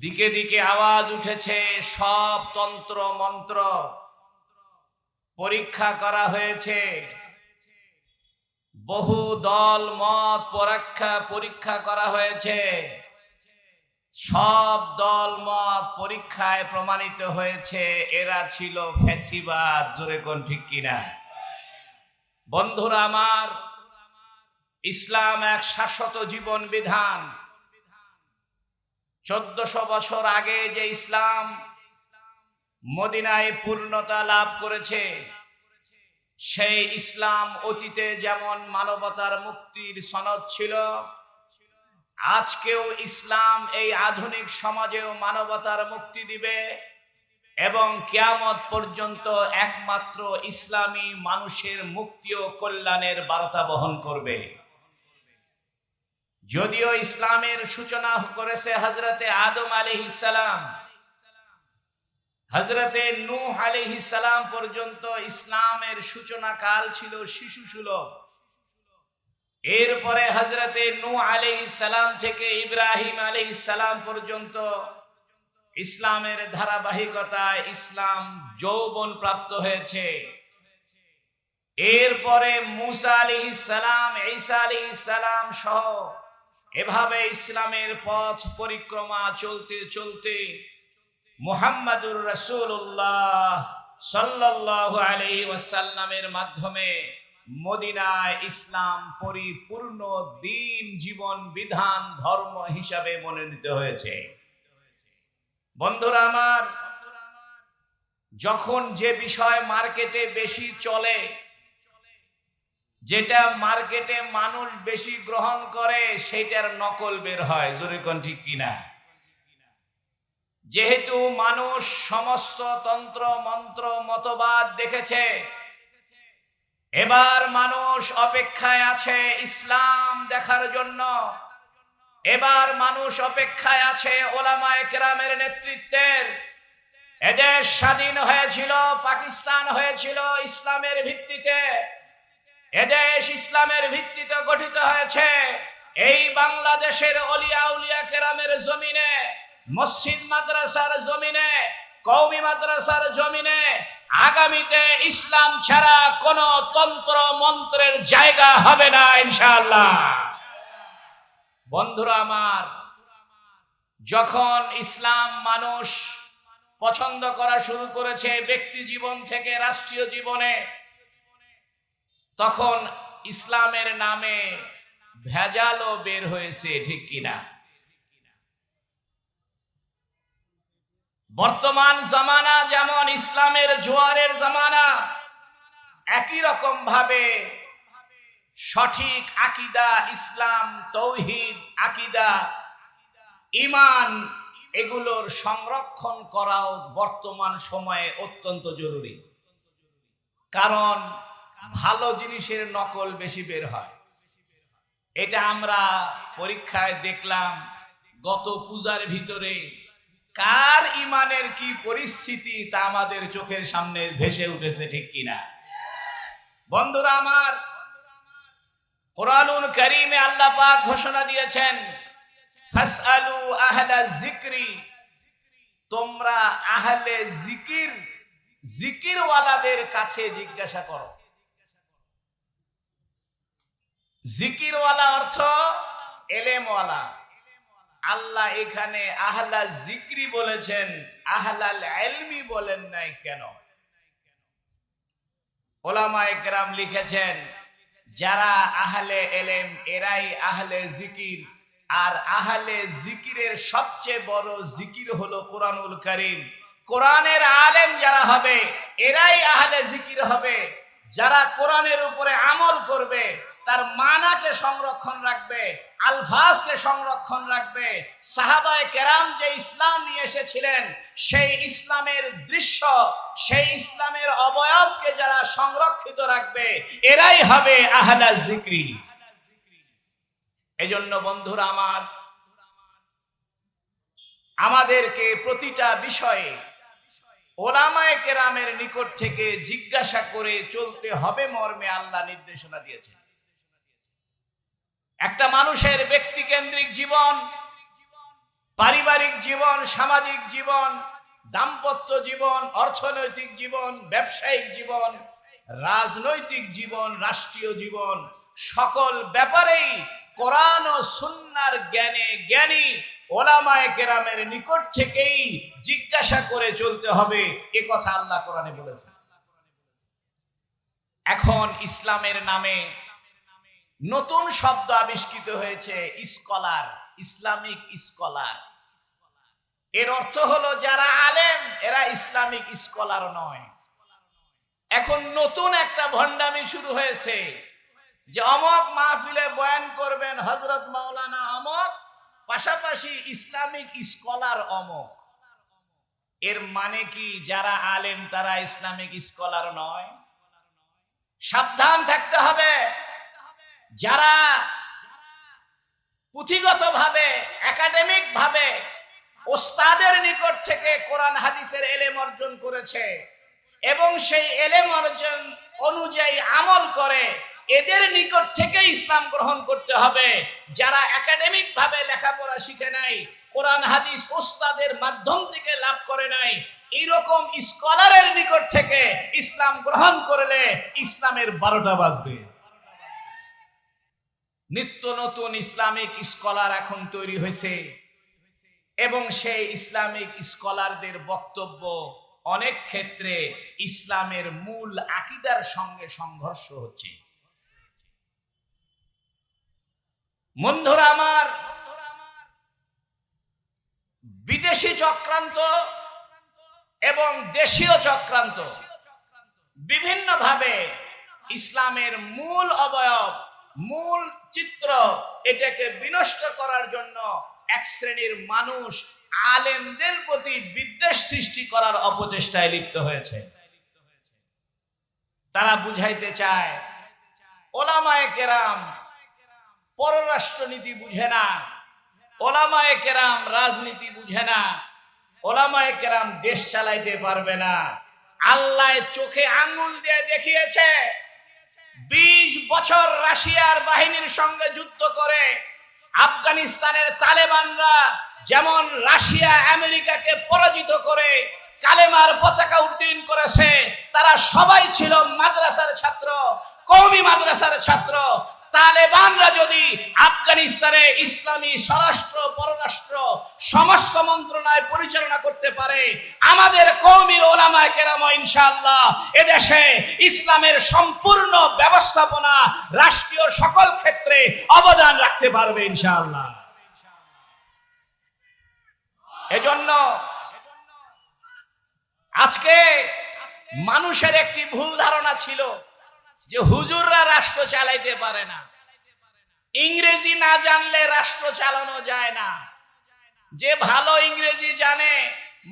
দিকে দিকে আওয়াজ উঠেছে, সব তন্ত্র মন্ত্র পরীক্ষা করা হয়েছে, বহু দল মত পরীক্ষা করা হয়েছে, সব দল মত পরীক্ষায় প্রমাণিত হয়েছে এরা ছিল ফ্যাসিবাদ। জোরে কোন ঠিক কিনা? বন্ধুরা আমার, ইসলাম এক শাশ্বত জীবন বিধান। 1400 বছর আগে যে ইসলাম মদিনায় পূর্ণতা লাভ করেছে, সেই ইসলাম অতীতে যেমন মানবতার মুক্তির সনদ ছিল, আজকেও ইসলাম এই আধুনিক সমাজেও মানবতার মুক্তি দিবে এবং কিয়ামত পর্যন্ত একমাত্র ইসলামী মানুষের মুক্তি ও কল্যাণের বার্তা বহন করবে। যদিও ইসলামের সূচনা করেছে হযরতে আদম আলাইহিস সালাম, হযরতে নূহ আলাইহিস সালাম পর্যন্ত ইসলামের সূচনা কাল ছিল শিশু সুলভ। এরপরে হযরতে নূহ আলাইহিস সালাম থেকে ইব্রাহিম আলাইহিস সালাম পর্যন্ত ইসলামের ধারাবাহিকতায় ইসলাম যৌবন প্রাপ্ত হয়েছে। এরপরে মুসা আলাইহিস সালাম, ঈসা আলাইহিস সালাম সহ এভাবে ইসলামের পথ পরিক্রমা চলতে চলতে মুহাম্মাদুর রাসূলুল্লাহ সাল্লাল্লাহু আলাইহি ওয়াসাল্লামের মাধ্যমে মদিনায় ইসলাম পরিপূর্ণ দ্বীন, জীবন বিধান, ধর্ম হিসাবে মনোনীত হয়েছে। বন্ধুরা আমার, যখন যে বিষয় মার্কেটে বেশি চলে, যেটা মার্কেটে মানুষ বেশি গ্রহণ করে, সেটার নকল বের হয়। জোরে কোন ঠিক কিনা? যেহেতু মানুষ সমস্ত তন্ত্র মন্ত্র মতবাদ দেখেছে, এবার মানুষ অপেক্ষায় আছে ইসলাম দেখার জন্য। এবার মানুষ অপেক্ষায় আছে ওলামায়ে কেরামের নেতৃত্বের। এদেশ স্বাধীন হয়েছিল, পাকিস্তান হয়েছিল ইসলামের ভিত্তিতে। এদেশ ইসলামের ভিত্তিতে গঠিত হয়েছে। এই বাংলাদেশের অলিয়া উলিয়া কেরামের জমিনে, মসজিদ মাদ্রাসার জমিনে, কওমি মাদ্রাসার জমিনে আগামীতে ইসলাম ছাড়া কোন তন্ত্র মন্ত্রের জায়গা হবে না ইনশাআল্লাহ। বন্ধুরা আমার, যখন ইসলাম মানুষ পছন্দ করা শুরু করেছে ব্যক্তি জীবন থেকে রাষ্ট্রীয় জীবনে, তখন ইসলামের নামে ভেজালও বের হয়েছে, ঠিক কিনা? বর্তমান জামানা যেমন ইসলামের জোয়ারের জামানা, একই রকম ভাবে সঠিক আকীদা, ইসলাম, তৌহিদ, আকীদা, ঈমান, এগুলোর সংরক্ষণ করাও বর্তমান সময়ে অত্যন্ত জরুরি। কারণ ভালো জিনিসের নকল বেশি বের হয়। এটা আমরা পরীক্ষায় দেখলাম। গত পূজার ভিতরে কার ইমানের কি পরিস্থিতি তা আমাদের চোখের সামনে ভেসে উঠেছে, ঠিক কিনা? বন্ধুরা আমার, কোরআনুল কারীমে আল্লাহ পাক ঘোষণা দিয়েছেন, ফাসআলু আহলা যিকরি, তোমরা আহলে জিকির, জিকিরওয়ালাদের কাছে জিজ্ঞাসা করো। জিকিরওয়ালা অর্থ এলেমওয়ালা। আল্লাহ এখানে আহলা জিকরি বলেছেন, আহলাল ইলমি বলেন নাই কেন? ওলামায়ে কেরাম লিখেছেন, যারা আহলে ইলম এরাই আহলে জিকির। আর আহলে জিকিরের সবচেয়ে বড় জিকির হলো কোরআনুল কারীম। কোরআনের আলেম যারা হবে এরাই আহলে জিকির হবে। যারা কোরআনের উপরে আমল করবে, তার মানাকে সংরক্ষণ রাখবে, আলফাজকে সংরক্ষণ রাখবে। সাহাবায়ে কেরাম যে ইসলাম নিয়ে এসেছিলেন, সেই ইসলামের দৃশ্য, সেই ইসলামের অবয়বকে যারা সংরক্ষিত রাখবে, এরাই হবে আহলা জিকরি। এজন্য বন্ধুরা আমার, আমাদেরকে প্রতিটা বিষয়ে ওলামায়ে কেরামের নিকট থেকে জিজ্ঞাসা করে চলতে হবে মর্মে আল্লাহ নির্দেশনা দিয়েছেন। একটা মানুষের ব্যক্তিকেন্দ্রিক জীবন পারিবারিক জীবন, সামাজিক জীবন, দাম্পত্য জীবন, অর্থনৈতিক জীবন, ব্যবসায়িক জীবন, রাজনৈতিক জীবন, রাষ্ট্রীয় জীবন, সকল ব্যাপারেই কোরআন ও সুন্নাহর জ্ঞানী ওলামায়ে কেরামের নিকট থেকেই জিজ্ঞাসা করে চলতে হবে, এ কথা আল্লাহ কোরআনে বলেছেন। এখন ইসলামের নামে নতুন শব্দ আবিষ্কৃত হয়েছে, স্কলার, ইসলামিক স্কলার। এর অর্থ হলো যারা আলেম এরা ইসলামিক স্কলার নয়। এখন নতুন একটা ভণ্ডামি শুরু হয়েছে যে অমক মাহফিলে বয়ান করবেন হযরত মাওলানা অমক, পাশাপাশি ইসলামিক স্কলার অমক। এর মানে কি যারা আলেম তারা ইসলামিক স্কলার নয়? সাবধান থাকতে হবে। যারা পুঁথিগত ভাবে, একাডেমিক ভাবে ওস্তাদের নিকট থেকে কোরআন হাদিসের এলেম অর্জন করেছে এবং সেই এলেম অর্জন অনুযায়ী আমল করে, এদের নিকট থেকে ইসলাম গ্রহণ করতে হবে। যারা একাডেমিক ভাবে লেখাপড়া শিখে নাই, কোরআন হাদিস ওস্তাদের মাধ্যম থেকে লাভ করে নাই, এইরকম স্কলারের নিকট থেকে ইসলাম গ্রহণ করলে ইসলামের 12টা বাজবে। নিত্য নতুন ইসলামিক স্কলার এখন তৈরি হয়েছে এবং সেই ইসলামিক স্কলারদের বক্তব্য অনেক ক্ষেত্রে ইসলামের মূল আকীদার সঙ্গে সংঘর্ষ হচ্ছে। বন্ধুরা আমার, বিদেশি চক্রান্ত এবং দেশীয় চক্রান্ত বিভিন্নভাবে ইসলামের মূল অবয়ব, মূল চিত্র, এটাকে বিনষ্ট করার জন্য এক শ্রেণীর মানুষ আলেমদের প্রতি বিদ্বেষ সৃষ্টি করার অপচেষ্টায় লিপ্ত হয়েছে। তারা বুঝাইতে চায় ওলামায়ে কেরাম পররাষ্ট্রনীতি বুঝে না, ওলামায়ে কেরাম রাজনীতি বুঝে না, ওলামায়ে কেরাম দেশ চালাইতে পারবে না। আল্লাহ চোখে আঙ্গুল দিয়ে দেখিয়েছে। 20 বছর রাশিয়ার বাহিনীর সঙ্গে যুদ্ধ করে আফগানিস্তানের তালেবানরা যেমন রাশিয়া আমেরিকাকে পরাজিত করে কালেমার পতাকা উড্ডীন করেছে, তারা সবাই ছিল মাদ্রাসার ছাত্র, কওমি মাদ্রাসার ছাত্র। তালেবানরা যদি আফগানিস্তানে ইসলামী স্বরাষ্ট্র, পররাষ্ট্র সমস্ত মন্ত্রণালয় পরিচালনা করতে পারে, আমাদের কওমির ওলামায়ে কেরাম ইনশাআল্লাহ এদেশে ইসলামের সম্পূর্ণ ব্যবস্থাপনা, রাষ্ট্রীয় সকল ক্ষেত্রে অবদান রাখতে পারবে ইনশাআল্লাহ। এজন্য আজকে মানুষের একটি ভুল ধারণা ছিল যে হুজুররা রাষ্ট্র চালাইতে পারে না, ইংরেজি না জানলে রাষ্ট্র চালানো যায় না। যে ভালো ইংরেজি জানে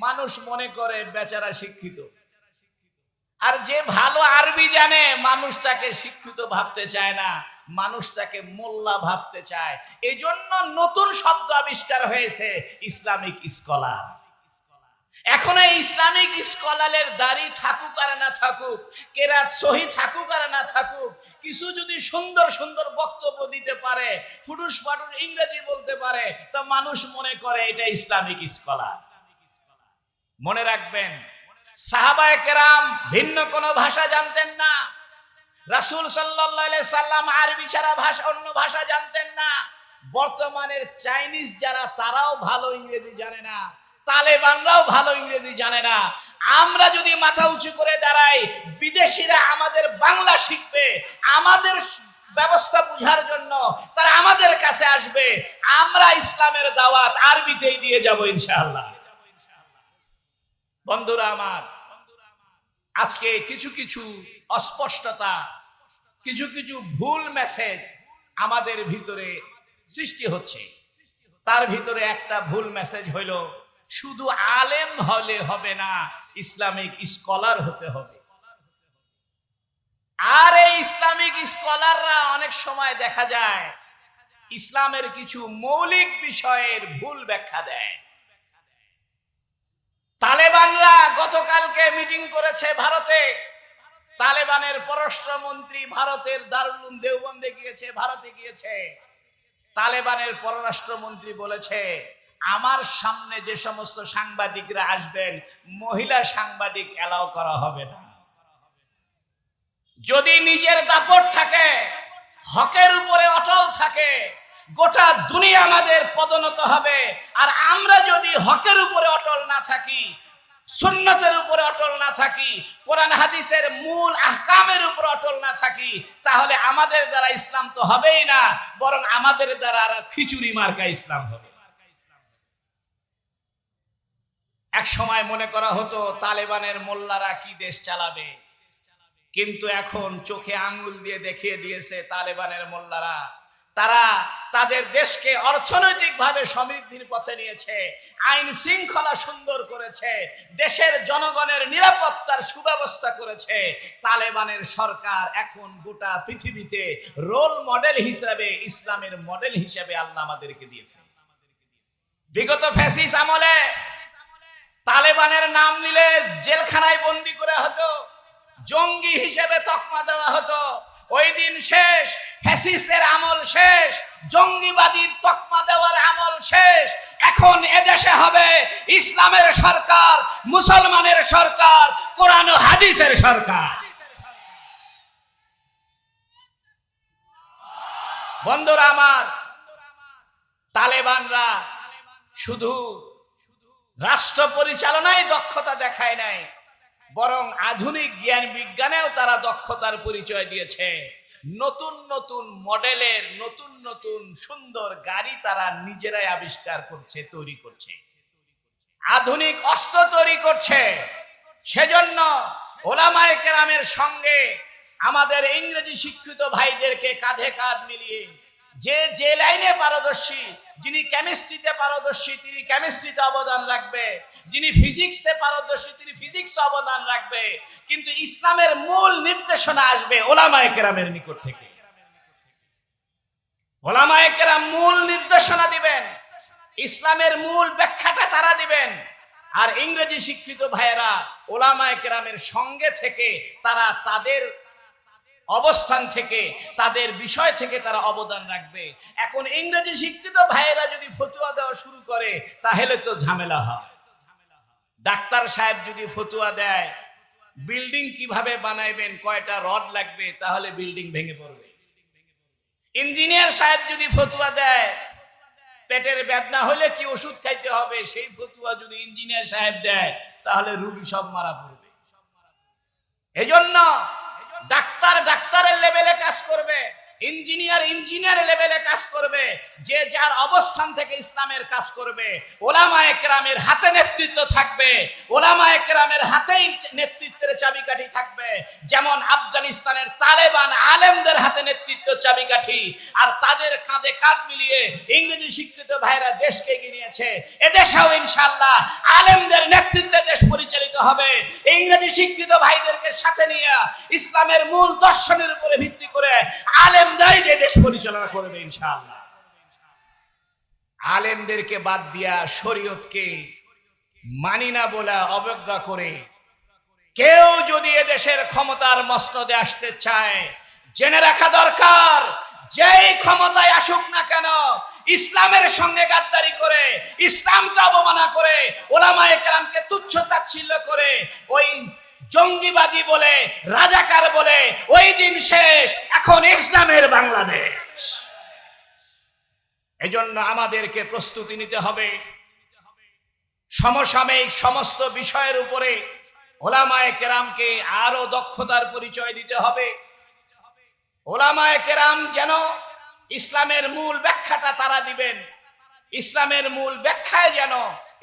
মানুষ মনে করে বেচারা শিক্ষিত, আর যে ভালো আরবি জানে মানুষ তাকে শিক্ষিত ভাবতে চায় না, মানুষ তাকে মোল্লা ভাবতে চায়। এই জন্য নতুন শব্দ আবিষ্কার হয়েছে ইসলামিক স্কলার। এখন এই ইসলামিক স্কলারের দাড়ি থাকুক আর না থাকুক, কেরাত সহি থাকুক আর না থাকুক, কিছু যদি সুন্দর সুন্দর বক্তব্য দিতে পারে, ফুটুস ফাটুস ইংরেজি বলতে পারে, তা মানুষ মনে করে এটা ইসলামিক স্কলার। মনে রাখবেন, সাহাবায়ে কেরাম ভিন্ন কোনো ভাষা জানতেন না। রাসূল সাল্লাল্লাহু আলাইহি সাল্লাম আরবি ছাড়া অন্য ভাষা জানতেন না। বর্তমানের চাইনিজ যারা, তারাও ভালো ইংরেজি জানে না, তালেবানরাও ভালো ইংরেজি জানে না। আমরা যদি মাথা উঁচু করে দাঁড়াই, বিদেশিরা আমাদের বাংলা শিখবে, আমাদের ব্যবস্থা বুঝার জন্য তারা আমাদের কাছে আসবে। আমরা ইসলামের দাওয়াত আরবিতেই দিয়ে যাব ইনশাআল্লাহ। বন্ধুরা আমার, আজকে কিছু কিছু অস্পষ্টতা, কিছু কিছু ভুল মেসেজ আমাদের ভিতরে সৃষ্টি হচ্ছে। তার ভিতরে একটা ভুল মেসেজ হইল শুধু আলেম হলে হবে না, ইসলামিক স্কলার হতে হবে। আর এই ইসলামিক স্কলাররা অনেক সময় দেখা যায় ইসলামের কিছু মৌলিক বিষয়ের ভুল ব্যাখ্যা দেয়। তালেবানরা গতকালকে মিটিং করেছে ভারতে। তালেবানের পররাষ্ট্রমন্ত্রী ভারতের দারুল উলুম দেওবন্দে গিয়েছে, ভারতে গিয়েছে। তালেবানের পররাষ্ট্রমন্ত্রী বলেছে আমার সামনে যে সমস্ত সাংবাদিকরা আসবেন, মহিলা সাংবাদিক এলাও করা হবে না। যদি নিজের দাপট থাকে, হকের উপরে অটল থাকে, গোটা দুনিয়া আমাদের পদনত হবে। আর আমরা যদি হকের উপরে অটল না থাকি, সুন্নতের উপরে অটল না থাকি, কোরআন হাদিসের মূল আহকামের উপর অটল না থাকি, তাহলে আমাদের দ্বারা ইসলাম তো হবেই না, বরং আমাদের দ্বারা খিচুড়ি মার্কা ইসলাম হবে। এক সময় মনে করা হতো তালেবানের মোল্লারা কি দেশ চালাবে, কিন্তু এখন চোখে আঙ্গুল দিয়ে দেখিয়ে দিয়েছে তালেবানের মোল্লারা তারা তাদের দেশকে অর্থনৈতিকভাবে সমৃদ্ধির পথে নিয়েছে, আইন শৃঙ্খলা সুন্দর করেছে, দেশের জনগণের নিরাপত্তার সুব্যবস্থা করেছে। তালেবানের সরকার এখন গোটা পৃথিবীতে রোল মডেল হিসেবে, ইসলামের মডেল হিসেবে আল্লাহ আমাদেরকে দিয়েছে। বিগত ফ্যাসিস্ট আমলে তালেবানের নাম নিলে জেলখানায় বন্দী করা হতো, জঙ্গি হিসেবে তকমা দেওয়া হতো। ওই দিন শেষ, ফ্যাসিস্টের আমল শেষ, জঙ্গিবাদীর তকমা দেওয়ার আমল শেষ। এখন এদেশে হবে ইসলামের সরকার, মুসলমানের সরকার, কোরআন ও হাদিসের সরকার। বন্ধুরা আমার, তালেবানরা শুধু রাষ্ট্র পরিচালনায় দক্ষতা দেখায় নাই, বরং আধুনিক জ্ঞান বিজ্ঞানেও তারা দক্ষতার পরিচয় দিয়েছে। নতুন নতুন মডেলের নতুন নতুন সুন্দর গাড়ি তারা নিজেরাই আবিষ্কার করছে, তৈরি করছে, আধুনিক অস্ত্র তৈরি করছে। সেজন্য ওলামায়ে কেরামের সঙ্গে আমাদের ইংরেজি শিক্ষিত ভাইদেরকে কাঁধে কাঁধ মিলিয়ে যে লাইনে পারদর্শী, যিনি কেমিস্ট্রিতে পারদর্শী তিনি কেমিস্ট্রিতে অবদান রাখবে, যিনি ফিজিক্সে পারদর্শী তিনি ফিজিক্সে অবদান রাখবে, কিন্তু ইসলামের মূল নির্দেশনা আসবে ওলামায়ে কেরামের নিকট থেকে। ওলামায়ে কেরাম মূল নির্দেশনা দিবেন, ইসলামের মূল ব্যাখ্যাটা তারা দিবেন। আর ইংরেজি শিক্ষিত ভাইয়েরা ওলামায়ে কেরামের সঙ্গে থেকে তারা তাদের অবস্থান থেকে, তাদের বিষয় থেকে তারা অবদান রাখবে। এখন ইংরেজি শিক্ষিত ভাইয়েরা যদি ফতুয়া দেওয়া শুরু করে তাহলে তো ঝামেলা হয়। ডাক্তার সাহেব যদি ফতুয়া দেয় বিল্ডিং কিভাবে বানাইবেন, কয়টা রড লাগবে, তাহলে বিল্ডিং ভেঙে পড়বে। ইঞ্জিনিয়ার সাহেব যদি ফতুয়া দেয় পেটের বেদনা হলে কি ওষুধ খাইতে হবে, সেই ফতুয়া যদি ইঞ্জিনিয়ার সাহেব দেয় তাহলে রোগী সব মারা পড়বে। এজন্য ডাক্তার ডাক্তারের লেভেলে কাজ করবে, ইঞ্জিনিয়ার ইঞ্জিনিয়ার লেভেলে কাজ করবে, যে যার অবস্থান থেকে ইসলামের কাজ করবে। ওলামায়ে কেরামের হাতে নেতৃত্ব থাকবে, ওলামায়ে কেরামের হাতেই নেতৃত্বের চাবিকাঠি থাকবে। যেমন আফগানিস্তানের তালেবান আলেমদের হাতে নেতৃত্ব চাবিকাঠি, আর তাদের কাঁধে কাঁধ মিলিয়ে ইংরেজি শিক্ষিত ভাইরা দেশকে এগিয়ে নিয়েছে। এদেশেও ইনশাআল্লাহ আলেমদের নেতৃত্বে দেশ পরিচালিত হবে। ইংরেজি শিক্ষিত ভাইদেরকে সাথে নিয়ে ইসলামের মূল দর্শনের উপরে ভিত্তি করে আলেমরাই যে দেশ পরিচালনা করবে ইনশাআল্লাহ। আলেমদেরকে বাদ দিয়া শরীয়তকে মানি না বলে অবজ্ঞা করে কেউ যদি এদেশের ক্ষমতার মসনদে আসতে চায়, জেনে রাখা দরকার যেই ক্ষমতায় আসুক না কেন, ইসলামের সঙ্গে গাদ্দারি করে, ইসলামকে অবমাননা করে, ওলামায়ে কেরামকে তুচ্ছ তাচ্ছিল্য করে, ওই জঙ্গিবাদী বলে, রাজাকার বলে, ওই দিন শেষ। এখন ইসলামের বাংলাদেশ। এজন্য আমাদেরকে প্রস্তুতি নিতে হবে। সমসাময়িক সমস্ত বিষয়ের উপরে ওলামায়ে কেরামকে আরো দক্ষতার পরিচয় দিতে হবে। ওলামায়ে কেরাম যেন ইসলামের মূল ব্যাখ্যাটা তারা দিবেন, ইসলামের মূল ব্যাখ্যায় যেন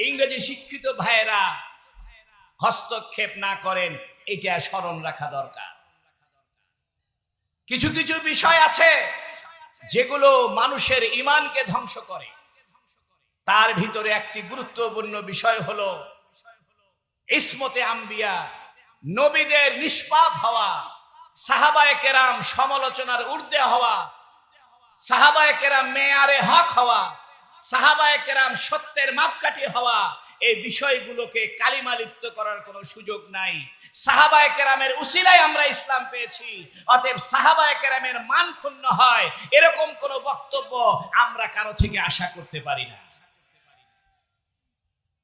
ইংরেজি শিক্ষিত ভাইয়েরা হস্তক্ষেপ না করেন, এটা স্মরণ রাখা দরকার। কিছু কিছু বিষয় আছে যেগুলো মানুষের ঈমানকে ধ্বংস করে। তার ভিতরে একটি গুরুত্বপূর্ণ বিষয় হলো ইসমতে আম্বিয়া, নবীদের নিষ্পাপ হওয়া, সাহাবায়ে কেরাম সমালোচনার ঊর্ধ্বে হওয়া, সাহাবায়ে কেরাম মেয়ারে হক হওয়া, সাহাবায়ে কেরাম সত্যের মাপকাঠি হওয়া। এই বিষয়গুলোকে কালিমা লিপ্ত করার কোনো সুযোগ নাই। সাহাবায়ে কেরামের উসিলায় আমরা ইসলাম পেয়েছি, অতএব সাহাবায়ে কেরামের মান ক্ষুণ্ণ হয় এরকম কোনো বক্তব্য আমরা কারো থেকে আশা করতে পারি না।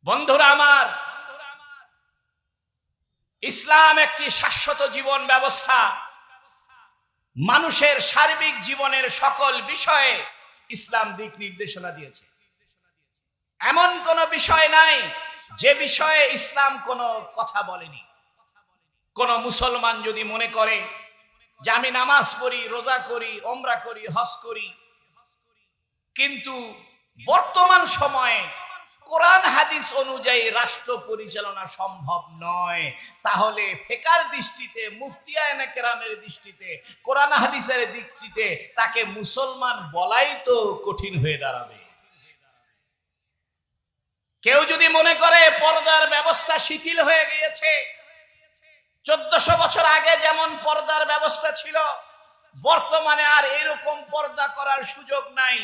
বন্ধুরা আমার, ইসলাম একটি শাশ্বত জীবন ব্যবস্থা। মানুষের সার্বিক জীবনের সকল বিষয়ে ইসলাম দিক নির্দেশনা দিয়েছে। এমন কোন বিষয় নাই যে বিষয়ে ইসলাম কোনো কথা বলেনি। কোন মুসলমান যদি মনে করে যে আমি নামাজ পড়ি, রোজা করি, ওমরা করি, হজ করি, কিন্তু বর্তমান সময়ে কোরআন হাদিস অনুযায়ী রাষ্ট্র পরিচালনা সম্ভব নয়, তাহলে ফিকহের দৃষ্টিতে, মুফতিয়ায়ে কেরামের দৃষ্টিতে, কোরআন হাদিসের দৃষ্টিতে তাকে মুসলমান বলাই তো কঠিন হয়ে দাঁড়াবে। কেউ যদি মনে করে পর্দার ব্যবস্থা শিথিল হয়ে গিয়েছে, 1400 বছর আগে যেমন পর্দার ব্যবস্থা ছিল, বর্তমানে আর এরকম পর্দা করার সুযোগ নাই,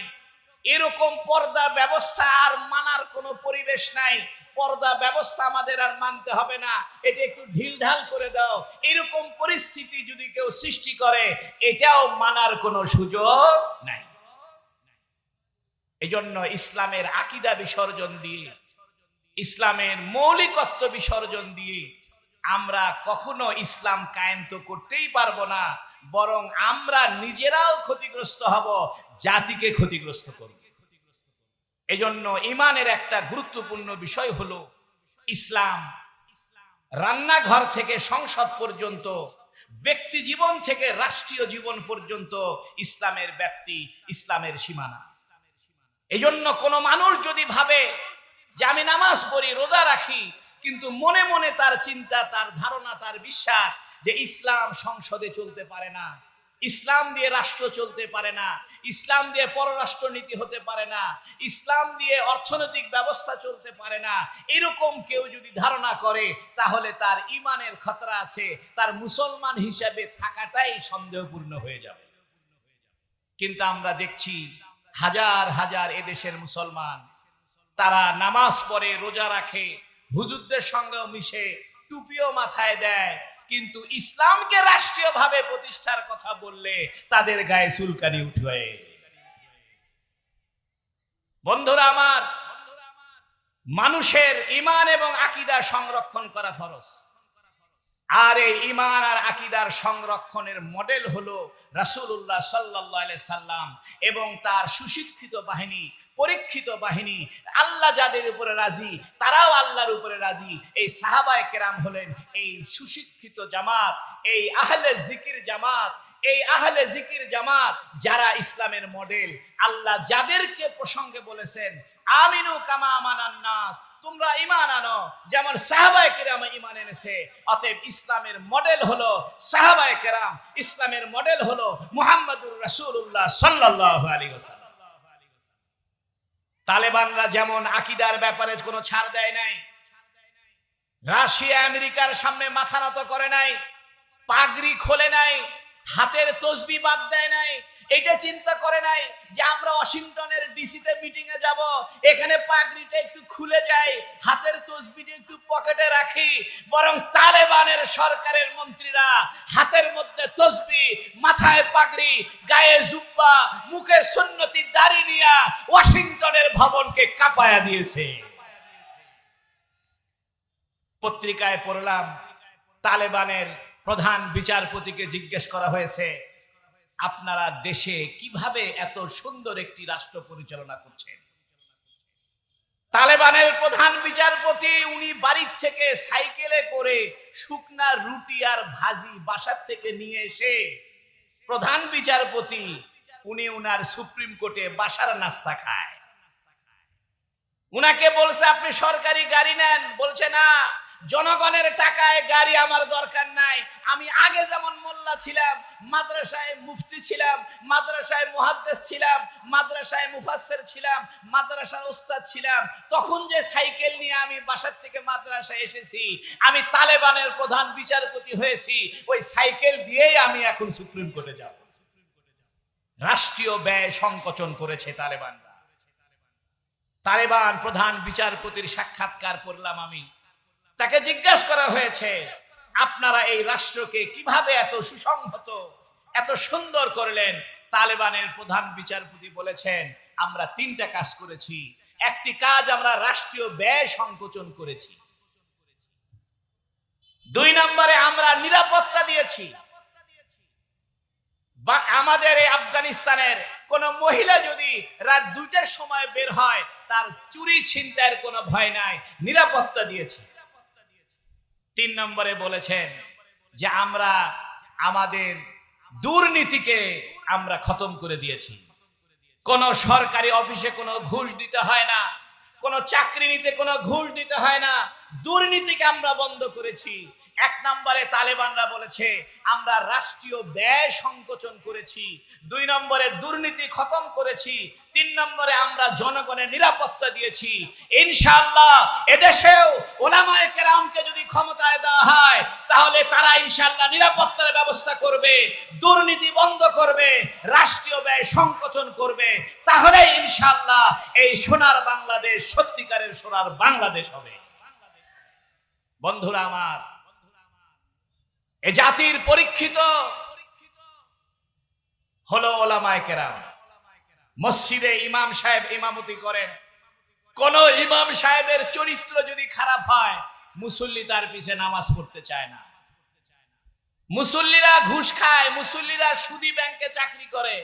এরকম পর্দা ব্যবস্থা আর মানার কোনো পরিবেশ নাই, পর্দা ব্যবস্থা আমাদের আর মানতে হবে না, এটা একটু ঢিলঢাল করে দাও, এরকম পরিস্থিতি যদি কেউ সৃষ্টি করে, এটাও মানার কোনো সুযোগ নাই। এজন্য ইসলামের আকীদা বিসর্জন দিয়ে, ইসলামের মৌলিকত্ব বিসর্জন দিয়ে আমরা কখনো ইসলাম কায়েম তো করতেই পারবো না, বরং আমরা নিজেরাও ক্ষতিগ্রস্ত হব, জাতিকে ক্ষতিগ্রস্ত করব। এজন্য ঈমানের একটা গুরুত্বপূর্ণ বিষয় হলো ইসলাম। রান্নাঘর থেকে সংসদ পর্যন্ত, ব্যক্তি জীবন থেকে রাষ্ট্রীয় জীবন পর্যন্ত ইসলামের ব্যাপ্তি, ইসলামের সীমানা। এজন্য কোনো মানুষ যদি ভাবে যে আমি নামাজ পড়ি, রোজা রাখি, কিন্তু মনে মনে তার চিন্তা, তার ধারণা, তার বিশ্বাস যে ইসলাম সংসদে চলতে পারে না, ইসলাম দিয়ে রাষ্ট্র চলতে পারে না, ইসলাম দিয়ে পররাষ্ট্র নীতি হতে পারে না, ইসলাম দিয়ে অর্থনৈতিক ব্যবস্থা চলতে পারে না, এরকম কেউ যদি ধারণা করে, তাহলে তার ঈমানের খতরা আছে, তার মুসলমান হিসেবে থাকাটাই সন্দেহপূর্ণ হয়ে যাবে। কিন্তু আমরা দেখছি হাজার হাজার এদেশের মুসলমান, তারা নামাজ পড়ে, রোজা রাখে, হুজুরদের সঙ্গেও মিশে, টুপিও মাথায় দেয়, কিন্তু ইসলামকে রাষ্ট্রীয়ভাবে প্রতিষ্ঠার কথা বললে তাদের গায়ে চুলকানি উঠে। বন্ধুরা আমার, মানুষের ঈমান এবং আকীদা সংরক্ষণ করা ফরজ। আর এই ঈমান আর আকীদার সংরক্ষণের মডেল হলো রাসূলুল্লাহ সাল্লাল্লাহু আলাইহি সাল্লাম এবং তার সুশিক্ষিত বাহিনী, পরীক্ষিত বাহিনী। আল্লাহ যাদের উপরে রাজি, তারাও আল্লাহর উপরে রাজি। এই সাহাবায়ে কেরাম হলেন এই সুশিক্ষিত জামাত, এই আহলে জিকির জামাত, এই আহলে জিকির জামাত যারা ইসলামের মডেল। আল্লাহ যাদেরকে প্রসঙ্গে বলেছেন আমিনু কামা আমানান নাস, তোমরা ঈমান আনো যেমন সাহাবায়ে কেরাম ঈমান এনেছে। অতএব ইসলামের মডেল হলো সাহাবায়ে কেরাম, ইসলামের মডেল হলো মুহাম্মদুর রাসূলুল্লাহ সাল্লাল্লাহু আলাইহি ওয়াসাল্লাম। তালেবানরা যেমন আকীদার ব্যাপারে কোনো ছাড় দেয় নাই, রাশিয়া আমেরিকার সামনে মাথা নত করে নাই, পাগড়ি খোলে নাই, হাতের তসবিহ বাদ দেয় নাই, এটা চিন্তা করে নাই যে আমরা ওয়াশিংটনের ডিসিতে মিটিং এ যাব, এখানে পাগড়িটা একটু খুলে যায়, হাতের তসবিহটা একটু পকেটে রাখি। বরং তালেবানের সরকারের মন্ত্রীরা হাতের মধ্যে তসবিহ, মাথায় পাগড়ি, গায়ে জুব্বা, মুখে সুন্নতি দাড়ি নিয়ে ওয়াশিংটনের ভবনকে কাঁপায়া দিয়েছে। পত্রিকায় পড়লাম তালেবানের প্রধান বিচারপতিকে জিজ্ঞেস করা হয়েছে, আপনারা দেশে কিভাবে এত সুন্দর একটি রাষ্ট্র পরিচালনা করছেন? তালেবানের প্রধান বিচারপতি উনি বাড়ির থেকে সাইকেলে করে শুকনা রুটি আর ভাজি বাসার থেকে নিয়ে এসে, প্রধান বিচারপতি উনি উনার সুপ্রিম কোর্টে বাসার নাস্তা খায়। উনাকে বলছে আপনি সরকারি গাড়ি নেন, বলছে না, জনগণের টাকায় গাড়ি আমার দরকার নাই। আমি আগে যেমন মোল্লা ছিলাম, মাদ্রাসায় মুফতি ছিলাম, মাদ্রাসায় মুহাদ্দিস ছিলাম, মাদ্রাসায় মুফাসসির ছিলাম, মাদ্রাসার ওস্তাদ ছিলাম, তখন যে সাইকেল নিয়ে আমি বাসার থেকে মাদ্রাসায় এসেছি, আমি তালেবানের প্রধান বিচারপতি হয়েছি, ওই সাইকেল দিয়েই আমি এখন সুপ্রিম কোর্টে যাব। রাষ্ট্রীয় ব্যয় সংকোচন করেছে তালেবানরা। তালেবান প্রধান বিচারপতির সাক্ষাৎকার পড়লাম আমি, তাকে জিজ্ঞাসা করা হয়েছে আপনারা এই রাষ্ট্রকে কিভাবে এত সুসংহত, এত সুন্দর করলেন? তালেবানের প্রধান বিচারপতি বলেছেন আমরা তিনটা কাজ করেছি। একটি কাজ আমরা রাষ্ট্রীয় ব্যয় সংকোচন করেছি। 2 নম্বরে আমরা নিরাপত্তা দিয়েছি। বা আমাদের এই আফগানিস্তানের কোন মহিলা যদি রাত 2টার সময় বের হয়, তার চুরি ছিনতাইয়ের কোনো ভয় নাই, নিরাপত্তা দিয়েছি। 3 নম্বরে বলেছেন যে আমরা আমাদের দুর্নীতিকে আমরা খতম করে দিয়েছি। কোন সরকারি অফিসে কোনো ঘুষ দিতে হয় না, কোন চাকরি নিতে কোনো ঘুষ দিতে হয় না, দুর্নীতিকে আমরা বন্ধ করেছি। 1 নম্বরে তালেবানরা বলেছে আমরা রাষ্ট্রীয় ব্যয় সংকোচন করেছি, 2 নম্বরে দুর্নীতি খতম করেছি, 3 নম্বরে আমরা জনগণের নিরাপত্তা দিয়েছি। ইনশাআল্লাহ এদেশেও ওলামায়ে কেরামকে যদি ক্ষমতায় দেওয়া হয়, তাহলে তারা ইনশাআল্লাহ নিরাপত্তার ব্যবস্থা করবে, দুর্নীতি বন্ধ করবে, রাষ্ট্রীয় ব্যয় সংকোচন করবে। তাহলে ইনশাআল্লাহ এই সোনার বাংলাদেশ সত্যিকারের সোনার বাংলাদেশ হবে। বন্ধুরা আমার, এ জাতির পরীক্ষিত হলো ওলামায়ে কেরাম। মসজিদে ইমাম সাহেব ইমামতি করেন, কোন ইমাম সাহেবের চরিত্র যদি খারাপ হয়, মুসল্লি তার পিছে নামাজ পড়তে চায় না। মুসল্লিরা ঘুষ খায়, মুসল্লিরা সুদী ব্যাংকে চাকরি করে,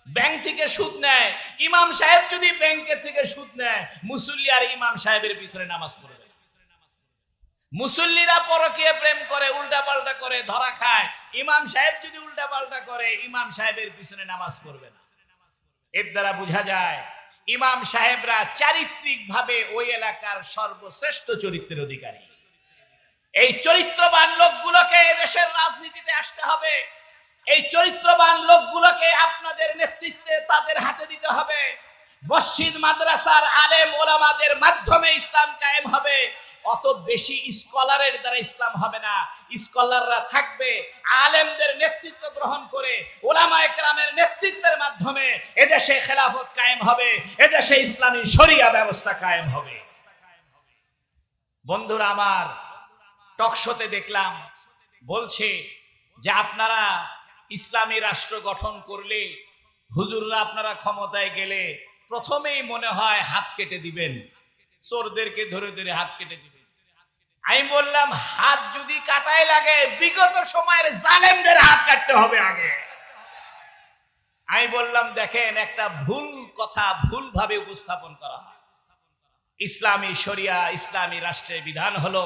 ব্যাংক থেকে সুদ নেয়। ইমাম সাহেব যদি ব্যাংকের থেকে সুদ নেয়, মুসল্লি আর ইমাম সাহেবের পিছনে নামাজ পড়বে। মুসল্লিরা পরকীয়া প্রেম করে, উল্টা পাল্টা করে, ধরা খায়। ইমাম সাহেব যদি উল্টা পাল্টা করে, ইমাম সাহেবের পিছনে নামাজ পড়বে না। এর দ্বারা বোঝা যায় ইমাম সাহেবরা চারিত্রিক ভাবে ওই এলাকার সর্বশ্রেষ্ঠ চরিত্রের অধিকারী। এই চরিত্রবান লোকগুলোকে দেশের রাজনীতিতে আসতে হবে। এই চরিত্রবান লোকগুলোকে আপনাদের নেতৃত্বে তাদের হাতে দিতে হবে। মসজিদ মাদ্রাসার আলেম ওলামাদের মাধ্যমে ইসলাম কায়েম হবে। অত বেশি স্কলারের দ্বারা ইসলাম হবে না। স্কলাররা থাকবে, আলেমদের নেতৃত্ব গ্রহণ করে ওলামায়ে কেরামের নেতৃত্বের মাধ্যমে এদেশে খেলাফত কায়েম হবে, এদেশে ইসলামী শরিয়া ব্যবস্থা কায়েম হবে। বন্ধুরা আমার, টকশোতে দেখলাম বলছে যে আপনারা ইসলামী রাষ্ট্র গঠন করলে, হুজুররা আপনারা ক্ষমতায় গেলে প্রথমেই মনে হয় হাত কেটে দিবেন, চোরদেরকে ধরে ধরে হাত কেটে দিবেন। আমি বললাম, হাত যদি কাটাই লাগে, বিগত সময়ের জালেমদের হাত কাটতে হবে আগে। আমি বললাম, দেখেন, একটা ভুল কথা ভুল ভাবে উপস্থাপন করা হয়। ইসলামী শরিয়া, ইসলামী রাষ্ট্রের বিধান হলো,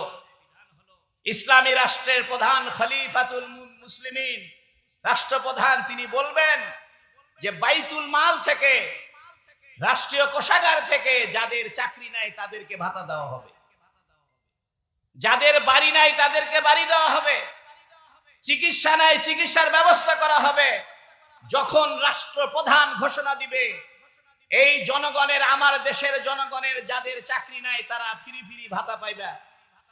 ইসলামী রাষ্ট্রের প্রধান খলিফাতুল মুসলিমিন, রাষ্ট্রপ্রধান, তিনি বলবেন যে বাইতুল মাল থেকে, রাষ্ট্রীয় কোষাগার থেকে যাদের চাকরি নাই তাদেরকে ভাতা দেওয়া হবে, যাদের বাড়ি নাই তাদেরকে বাড়ি দেওয়া হবে, চিকিৎসা নাই চিকিৎসার ব্যবস্থা করা হবে। যখন রাষ্ট্রপ্রধান ঘোষণা দিবে, এই জনগণের, আমার দেশের জনগণের যাদের চাকরি নাই তারা ফ্রি ফ্রি ভাতা পাইবা,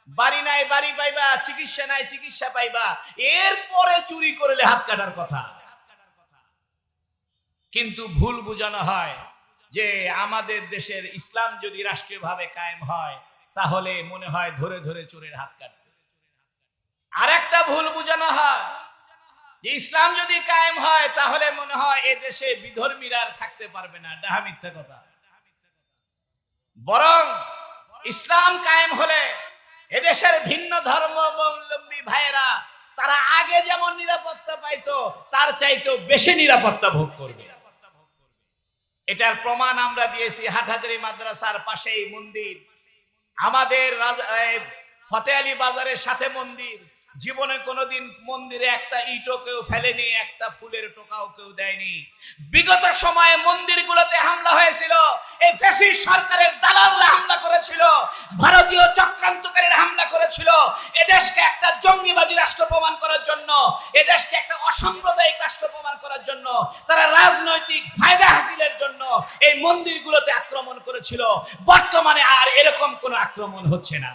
বাড়ি নাই বাড়ি পাইবা, চিকিৎসা নাই চিকিৎসা পাইবা, এরপরে চুরি করলে হাত কাটার কথা। কিন্তু ভুল বোঝানো হয় যে আমাদের দেশের ইসলাম যদি রাষ্ট্রীয়ভাবে কায়েম হয়, তাহলে মনে হয় ধরে ধরে চোরের হাত কাটবে। আর একটা ভুল বোঝানো হয় যে ইসলাম যদি কায়েম হয়, তাহলে মনে হয় এ দেশে বিধর্মীরা আর থাকতে পারবে না। ডাহা মিথ্যা কথা। বরং ইসলাম কায়েম হলে এদেশের ভিন্ন ধর্মাবলম্বী ভাইয়েরা তারা আগে যেমন নিরাপত্তা পাইতো, তার চাইতেও বেশি নিরাপত্তা ভোগ করবে। এটার প্রমাণ আমরা দিয়েছি। হাটহাজারী মাদ্রাসার পাশেই মন্দির, আমাদের ফতে আলী বাজারের সাথে মন্দির। জীবনে কোনোদিন মন্দিরে একটা ইটও কেউ ফেলেনি, একটা ফুলের টোকাও কেউ দেয়নি। বিগত সময়ে মন্দিরগুলোতে হামলা হয়েছিল, এই ফ্যাসিস্ট সরকারের দালালরা হামলা করেছিল, ভারতীয় চক্রান্তকারীরা হামলা করেছিল। এদেশকে একটা জঙ্গিবাদী রাষ্ট্র প্রমাণ করার জন্য, এদেশকে একটা অসাম্প্রদায়িক রাষ্ট্র প্রমাণ করার জন্য, তারা রাজনৈতিক ফায়দা হাসিলের জন্য এই মন্দিরগুলোতে আক্রমণ করেছিল। বর্তমানে আর এরকম কোনো আক্রমণ হচ্ছে না।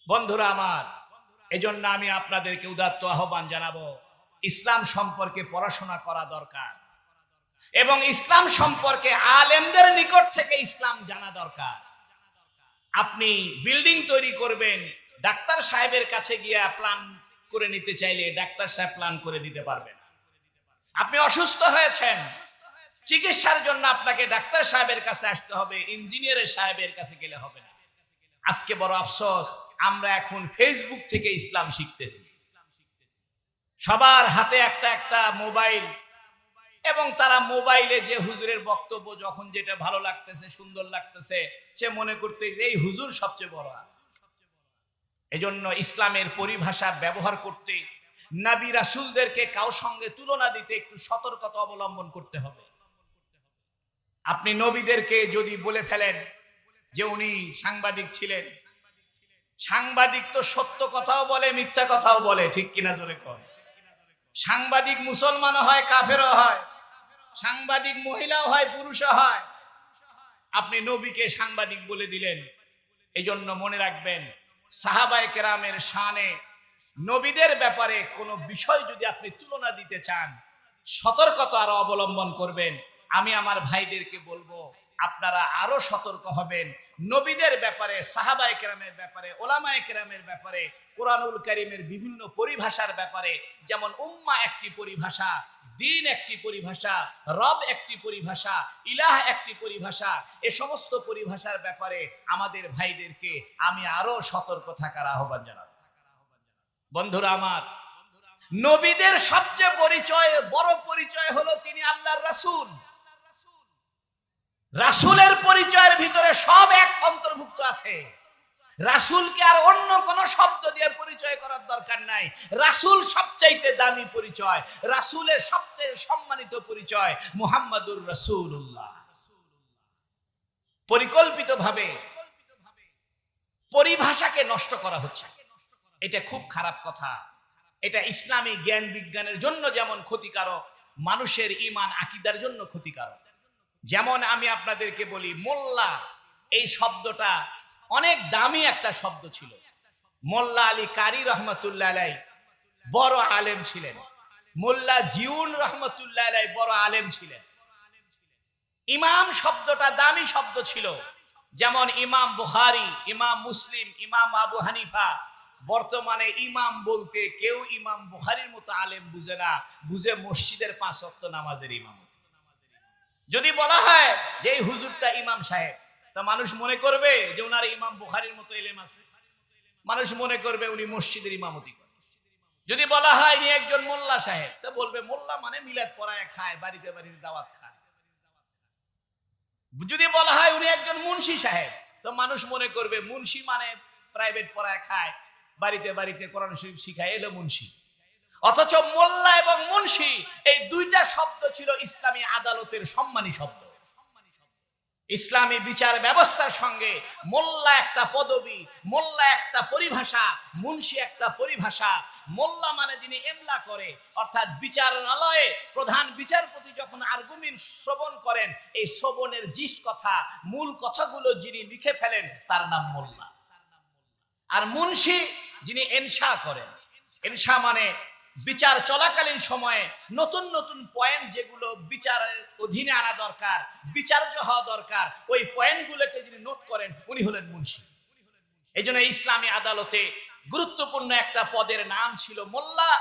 বন্ধুরা আমার, এজন্য আমি আপনাদেরকে উদাত্ত আহ্বান জানাবো, ইসলাম সম্পর্কে পড়াশোনা করা দরকার এবং ইসলাম সম্পর্কে আলেমদের নিকট থেকে ইসলাম জানা দরকার। আপনি বিল্ডিং তৈরি করবেন, ডাক্তার সাহেবের কাছে গিয়ে প্ল্যান করে নিতে চাইলে ডাক্তার সাহেব প্ল্যান করে দিতে পারবেন। আপনি অসুস্থ হয়েছেন, চিকিৎসার জন্য আপনাকে ডাক্তার সাহেবের কাছে আসতে হবে, ইঞ্জিনিয়ারের সাহেবের কাছে গেলে হবে না। আজকে বড় আফসোস, আমরা এখন ফেসবুক থেকে ইসলাম শিখতেছি। সবার হাতে একটা একটা মোবাইল, এবং তারা মোবাইলে যে হুজুরের বক্তব্য যখন যেটা ভালো লাগতেছে, সুন্দর লাগতেছে, সে মনে করতে এই হুজুর সবচেয়ে বড়। এজন্য ইসলামের পরিভাষা ব্যবহার করতে, নবী রাসূলদেরকে কারো সঙ্গে তুলনা দিতে একটু সতর্কতা অবলম্বন করতে হবে। আপনি নবীদেরকে যদি বলে ফেলেন যে উনি সাংবাদিক ছিলেন, সাংবাদিক তো সত্য কথাও বলে, মিথ্যা কথাও বলে, ঠিক কিনা জোরে কর। সাংবাদিক মুসলমানও হয়, কাফেরও হয়, সাংবাদিক মহিলাও হয়, পুরুষও হয়। আপনি নবীকে সাংবাদিক বলে দিলেন। এজন্য মনে রাখবেন, সাহাবায়ে কেরামের শানে নবীদের ব্যাপারে কোনো বিষয় যদি আপনি তুলনা দিতে চান, সতর্কতা আরো অবলম্বন করবেন। আমি আমার ভাইদেরকে বলবো, আপনারা আরো সতর্ক হবেন নবীদের ব্যাপারে, সাহাবায়ে কেরামের ব্যাপারে, ওলামায়ে কেরামের ব্যাপারে, কোরআনুল কারীমের বিভিন্ন পরিভাষার ব্যাপারে। যেমন উম্মাহ একটি পরিভাষা, দিন একটি পরিভাষা, রব একটি পরিভাষা, ইলাহ একটি পরিভাষা। এ সমস্ত পরিভাষার ব্যাপারে আমাদের ভাইদেরকে আমি আরো সতর্ক থাকার আহ্বান জানাবো। বন্ধুরা আমার, নবীদের সবচেয়ে বড় পরিচয় হলো তিনি আল্লাহর রাসূল। রাসূলের পরিচয়ের ভিতরে সব এক অন্তর্ভুক্ত আছে। রাসূলকে আর অন্য কোন শব্দ দিয়ে পরিচয় করার দরকার নাই। রাসূল সবচাইতে দামি পরিচয়, রাসূলের সবচেয়ে সম্মানিত পরিচয় মুহাম্মাদুর রাসূলুল্লাহ। পরিকল্পিতভাবে পরিভাষাকে নষ্ট করা হচ্ছে, এটা খুব খারাপ কথা। এটা ইসলামী জ্ঞান বিজ্ঞানের জন্য যেমন ক্ষতিকারক, মানুষের ঈমান আকীদার জন্য ক্ষতিকারক। যেমন আমি আপনাদেরকে বলি, মোল্লা এই শব্দটা অনেক দামি একটা শব্দ ছিল। মোল্লা আলী কারি রহমতুল্লাহ আলাই বড় আলেম ছিলেন। মোল্লা জিউন রহমতুল্লাহ আলাই বড় আলেম ছিলেন। ইমাম শব্দটা দামি শব্দ ছিল। যেমন ইমাম বুখারী, ইমাম মুসলিম, ইমাম আবু হানিফা। বর্তমানে ইমাম বলতে কেউ ইমাম বুখারীর মতো আলেম বুঝে না, বুঝে মসজিদের 5 ওয়াক্ত নামাজের ইমাম। যদি বলা হয় যে এই হুজুরটা ইমাম সাহেব, তা মানুষ মনে করবে যে উনার ইমাম বুখারীর মতো ইলম আছে, মানুষ মনে করবে উনি মসজিদের ইমামতি করেন। যদি বলা হয় ইনি একজন মোল্লা সাহেব, তা বলবে মোল্লা মানে মিলাদ পড়ায় খায়, বাড়িতে বাড়িতে দাওয়াত খায়। যদি বলা হয় উনি একজন মুন্সি সাহেব, তো মানুষ মনে করবে মুন্সি মানে প্রাইভেট পড়ায় খায়, বাড়িতে বাড়িতে কোরআন শরীফ শিখায়, এলো মুন্সি। অথচ মোল্লা এবং মুন্সি এই দুইটা শব্দ ছিল ইসলামী আদালতের সম্মানী শব্দ। ইসলামী বিচার ব্যবস্থার সঙ্গে মোল্লা একটা পদবি, মোল্লা একটা পরিভাষা, মুন্সি একটা পরিভাষা। মোল্লা মানে যিনি এমলা করে, অর্থাৎ বিচারালয়ে প্রধান বিচারপতি যখন আর্গুমেন্ট শ্রবণ করেন, এই শ্রবণের জিষ্ট কথা, মূল কথাগুলো যিনি লিখে ফেলেন, তার নাম মোল্লা। আর মুন্সি যিনি এনশা করেন। এনশা মানে বিচার চলাকালীন সময়ে নতুন নতুন পয়েন্ট যেগুলো বিচারের অধীনে আনা দরকার, বিচার্য হওয়া দরকার, ওই পয়েন্টগুলোকে যিনি নোট করেন, উনি হলেন মুন্সি। এই জন্য ইসলামী আদালতে গুরুত্বপূর্ণ একটা পদের নাম ছিল মোল্লা,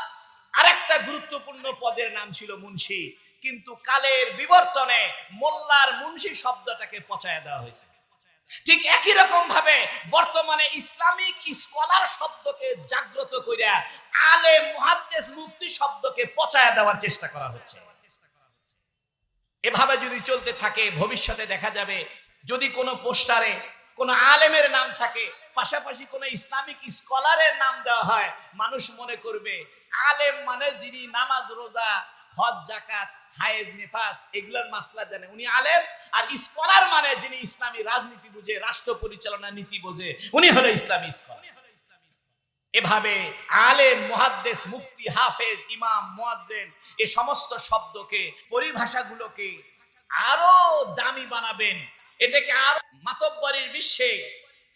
আর একটা গুরুত্বপূর্ণ পদের নাম ছিল মুন্সি। কিন্তু কালের বিবর্তনে মোল্লার মুন্সি শব্দটাকে পচায় দেওয়া হয়েছে। ঠিক একই রকম ভাবে বর্তমানে ইসলামিক স্কলার শব্দকে জাগ্রত কইরা আলেম, মুহাদ্দিস, মুফতি শব্দকে পচায়া দেওয়ার চেষ্টা করা হচ্ছে। এভাবে যদি চলতে থাকে, ভবিষ্যতে দেখা যাবে যদি কোনো পোস্টারে কোনো আলেমের নাম থাকে, পাশাপাশি কোনো ইসলামিক স্কলারের নাম দেওয়া হয়, মানুষ মনে করবে আলেম মানে যিনি নামাজ, রোজা, হজ, যাকাত, হায়েজ, নিফাস এগুলোর মাসলা জানে, উনি আলেম। আর স্কলার মানে যিনি ইসলামী রাজনীতি বুঝে, রাষ্ট্র পরিচালনা নীতি বোঝে, উনি হলো ইসলামী স্কলার। এভাবে আলেম, মুহাদ্দিস, মুফতি, হাফেজ, ইমাম, মুয়াজ্জিন এই সমস্ত শব্দকে, পরিভাষাগুলোকে আরো দামি বানাবেন। এটাকে আরো মাতব্বরির বিশ্বে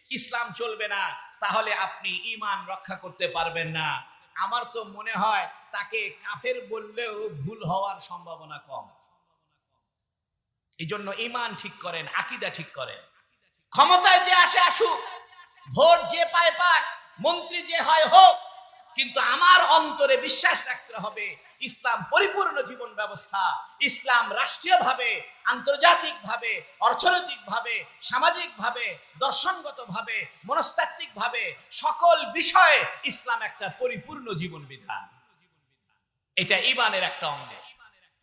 ইসলাম চলবে না, তাহলে আপনি ঈমান রক্ষা করতে পারবেন না। আমার তো মনে হয় তাকে কাফের বললেও ভুল হওয়ার সম্ভাবনা কম। এই জন্য ঈমান ঠিক করেন, আকীদা ঠিক করেন। ক্ষমতায় যে আসে আসুক, ভোট যে পায় পাক, মন্ত্রী যে হয় হোক, কিন্তু আমার অন্তরে বিশ্বাস রাখতে হবে ইসলাম পরিপূর্ণ জীবন ব্যবস্থা। ইসলাম রাষ্ট্রীয়ভাবে, আন্তর্জাতিকভাবে, অর্থনৈতিকভাবে, সামাজিকভাবে, দর্শনগতভাবে, মনস্তাত্ত্বিকভাবে সকল বিষয়ে ইসলাম একটা পরিপূর্ণ জীবন বিধান। এটা ঈমানের একটা অঙ্গ।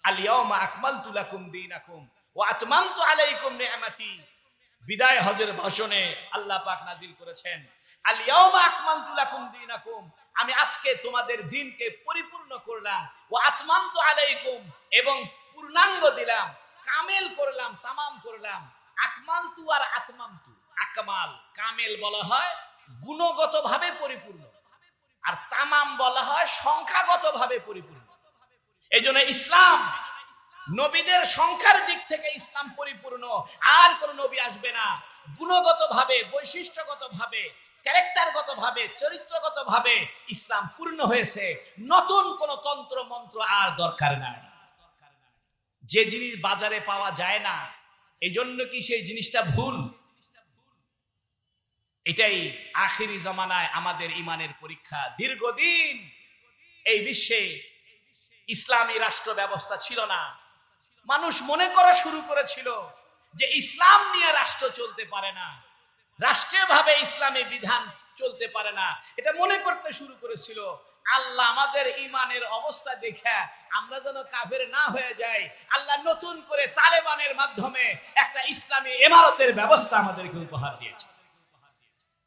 আল ইয়াউমা আকমালতু লাকুম দীনাকুম ওয়া আতমামতু আলাইকুম নি'মাতি। বিদায় হজের ভাষণে আল্লাহ পাক নাজিল করেছেন, আল ইয়াউমা আকমালতু লাকুম দীনাকুম, আমি আজকে তোমাদের দ্বীনকে পরিপূর্ণ করলাম, ওয়া আতমামতু আলাইকুম, এবং পূর্ণাঙ্গ দিলাম, কামেল করলাম, তামাম করলাম। আকমালতু আর আতমামতু, আকমাল কামেল বলা হয় গুণগতভাবে পরিপূর্ণ, আর তামাম বলা হয় সংখ্যাগতভাবে পরিপূর্ণ। এজন্য ইসলাম নবীদের সংখ্যার দিক থেকে ইসলাম পরিপূর্ণ, আর কোন নবী আসবে না। গুণগতভাবে, বৈশিষ্ট্যগতভাবে, ক্যারেক্টারগতভাবে, চরিত্রগতভাবে ইসলাম পূর্ণ হয়েছে। নতুন কোন তন্ত্র মন্ত্র আর দরকার নাই। যে জিনিস বাজারে পাওয়া যায় না, এই জন্য কি সেই জিনিসটা ভুল? এটাই আখিরি জামানায় আমাদের ইমানের পরীক্ষা। দীর্ঘদিন এই বিশ্বে ইসলামী রাষ্ট্র ব্যবস্থা ছিল না। মানুষ মনে করা শুরু করেছিল যে ইসলাম নিয়ে রাষ্ট্র চলতে পারে না, রাষ্ট্রীয়ভাবে ইসলামী বিধান চলতে পারে না, এটা মনে করতে শুরু করেছিল। আল্লাহ আমাদের ইমানের অবস্থা দেখে আমরা যেন কাফের না হয়ে যাই, আল্লাহ নতুন করে তালেবানের মাধ্যমে একটা ইসলামী ইমারতের ব্যবস্থা আমাদেরকে উপহার দিয়েছে।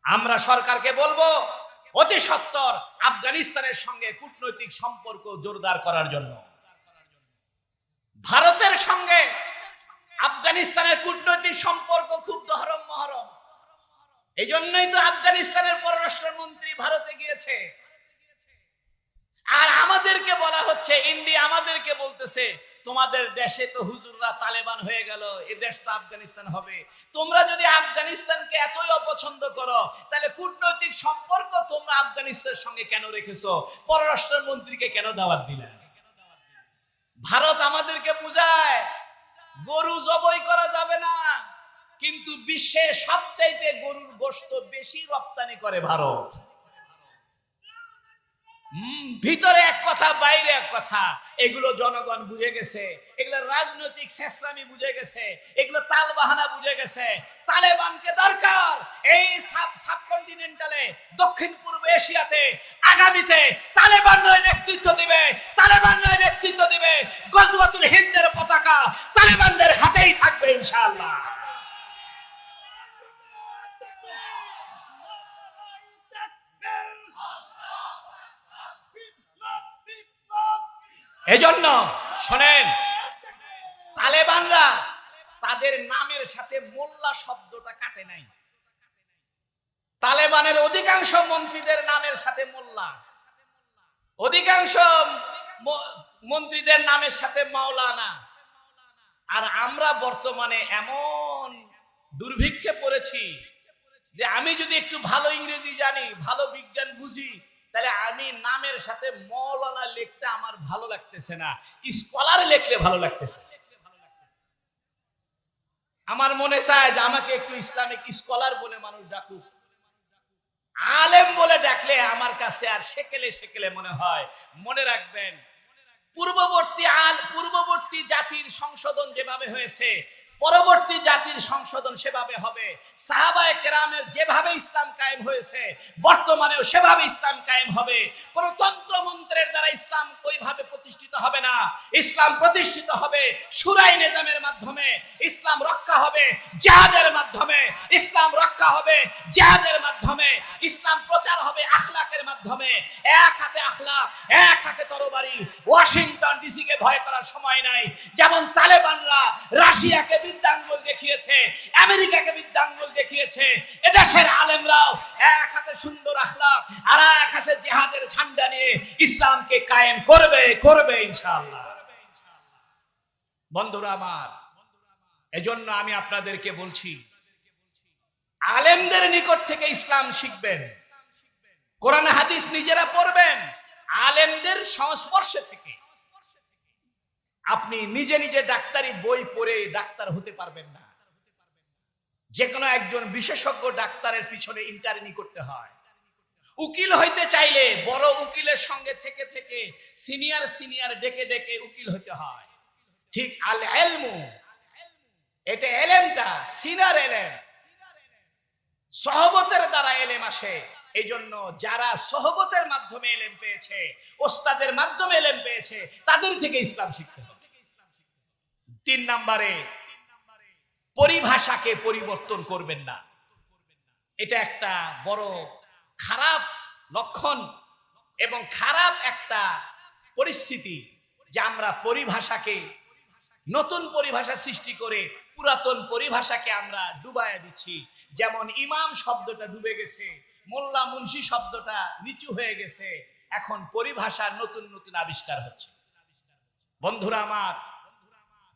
আমরা সরকারকে বলবো অতি সত্বর আফগানিস্তানের সঙ্গে কূটনৈতিক সম্পর্ক জোরদার করার জন্য। ভারতের সঙ্গে আফগানিস্তানের কূটনৈতিক সম্পর্ক খুব দহরম মহরম। এই জন্যই তো আফগানিস্তানের পররাষ্ট্রমন্ত্রী ভারতে গিয়েছে। আর আমাদেরকে বলা হচ্ছে, ইন্ডিয়া আমাদেরকে বলতেছে, তোমাদের দেশে তো হুজুররা তালেবান হয়ে গেল, এই দেশটা আফগানিস্তান হবে। তোমরা যদি আফগানিস্তানকে এতই অপছন্দ করো, তাহলে কূটনৈতিক সম্পর্ক তোমরা আফগানিস্তানের সঙ্গে কেন রেখেছো? পররাষ্ট্রমন্ত্রীকে কেন দাওয়াত দিলে? ভারত আমাদেরকে বুঝায় গরু জবাই করা যাবে না, কিন্তু বিশ্বে সবচাইতে গরুর গোশত বেশি রপ্তানি করে ভারত। ভিতরে এক কথা, বাইরে এক কথা। এগুলো জনগণ বুঝে গেছে, এগুলো রাজনৈতিক শেষরামি বুঝে গেছে, এগুলো তালবাহানা বুঝে গেছে। তালেবানকে দরকার এই সাবকন্টিনেন্টালে, দক্ষিণ পূর্ব এশিয়াতে আগামীতে তালেবানরা নেতৃত্ব দিবে, তালেবানরা নেতৃত্ব দিবে। গজওয়াতুল হিন্দের পতাকা তালেবানদের হাতেই থাকবে ইনশাআল্লাহ। এজন্য শোনেন, তালেবানরা তাদের নামের সাথে মোল্লা শব্দটা কাটে নাই। তালেবানের অধিকাংশ মন্ত্রীদের নামের সাথে মোল্লা, অধিকাংশ মন্ত্রীদের নামের সাথে মাওলানা। আর আমরা বর্তমানে এমন দুর্ভিক্ষে পড়েছি যে আমি যদি একটু ভালো ইংরেজি জানি, ভালো বিজ্ঞান বুঝি, তাহলে আমি নামের সাথে মৌলানা লিখতে আমার ভালো লাগতেছে না, স্কলার লিখলে ভালো লাগতেছে। আমার মনে চায় যে আমাকে একটু ইসলামিক স্কলার বলে মানুষ ডাকুক। আলেম বলে ডাকলে আমার কাছে আর সেকেলে সেকেলে মনে হয়। মনে রাখবেন, পূর্ববর্তী জাতির সংশোধন যেভাবে হয়েছে, পরবর্তী জাতির সংশোধন সেভাবে হবে। সাহাবায়ে কেরামের যেভাবে ইসলাম কায়েম হয়েছে, বর্তমানেও সেভাবে ইসলাম কায়েম হবে। কোন তন্ত্র মন্ত্রের দ্বারা ইসলাম ওইভাবে প্রতিষ্ঠিত হবে না। ইসলাম প্রতিষ্ঠিত হবে শুরাই নিজামের মাধ্যমে, ইসলাম রক্ষা হবে জিহাদের মাধ্যমে, ইসলাম রক্ষা হবে জিহাদের মাধ্যমে, ইসলাম প্রচার হবে আখলাকের মাধ্যমে। এক হাতে আখলাক, এক হাতে তরবারি। ওয়াশিংটন ডিসি কে ভয় করার সময় নাই। যেমন তালেবানরা রাশিয়াকে বৃদ্ধাঙ্গুল দেখিয়েছে, আমেরিকাকে বৃদ্ধাঙ্গুল দেখিয়েছে, এদেশের আলেমরাও এক হাতে সুন্দর আখলাক আর এক হাতে জিহাদের ঝান্ডা নিয়ে ইসলামকে কায়েম করবে ইনশাআল্লাহ। বন্ধুরা আমার, এজন্য আমি আপনাদেরকে বলছি, আলেমদের নিকট থেকে ইসলাম শিখবেন, কোরআন হাদিস নিজেরা পড়বেন। আলেমদের সংস্পর্শে থেকে আপনি নিজে নিজে ডাক্তারি বই পড়ে ডাক্তার হতে পারবেন না। যে কোনো একজন বিশেষজ্ঞ ডাক্তারের পিছনে ইন্টারনি করতে হয়। উকিল হইতে চাইলে বড় উকিলের সঙ্গে থেকে থেকে সিনিয়র সিনিয়র ডেকে ডেকে উকিল হতে হয়। ঠিক আল ইলমু, এটা এলেমটা সিনিয়র এলেম, সহবতের দ্বারা এলেম আসে। এই জন্য যারা সহবতের মাধ্যমে এলেম পেয়েছে, ওস্তাদের মাধ্যমে এলেম পেয়েছে, তাদের থেকে ইসলাম শিখতে হবে। 3 নম্বরে, পরিভাষাকে পরিবর্তন করবেন না। এটা একটা বড় খারাপ লক্ষণ এবং খারাপ একটা পরিস্থিতি যে আমরা পরিভাষাকে, নতুন পরিভাষা সৃষ্টি করে পুরাতন পরিভাষাকে আমরা ডুবাইয়া দিচ্ছি। যেমন ইমাম শব্দটা ডুবে গেছে, মোল্লা মুন্সি শব্দটা নিচু হয়ে গেছে, এখন পরিভাষার নতুন নতুন আবিষ্কার হচ্ছে। বন্ধুরা আমার,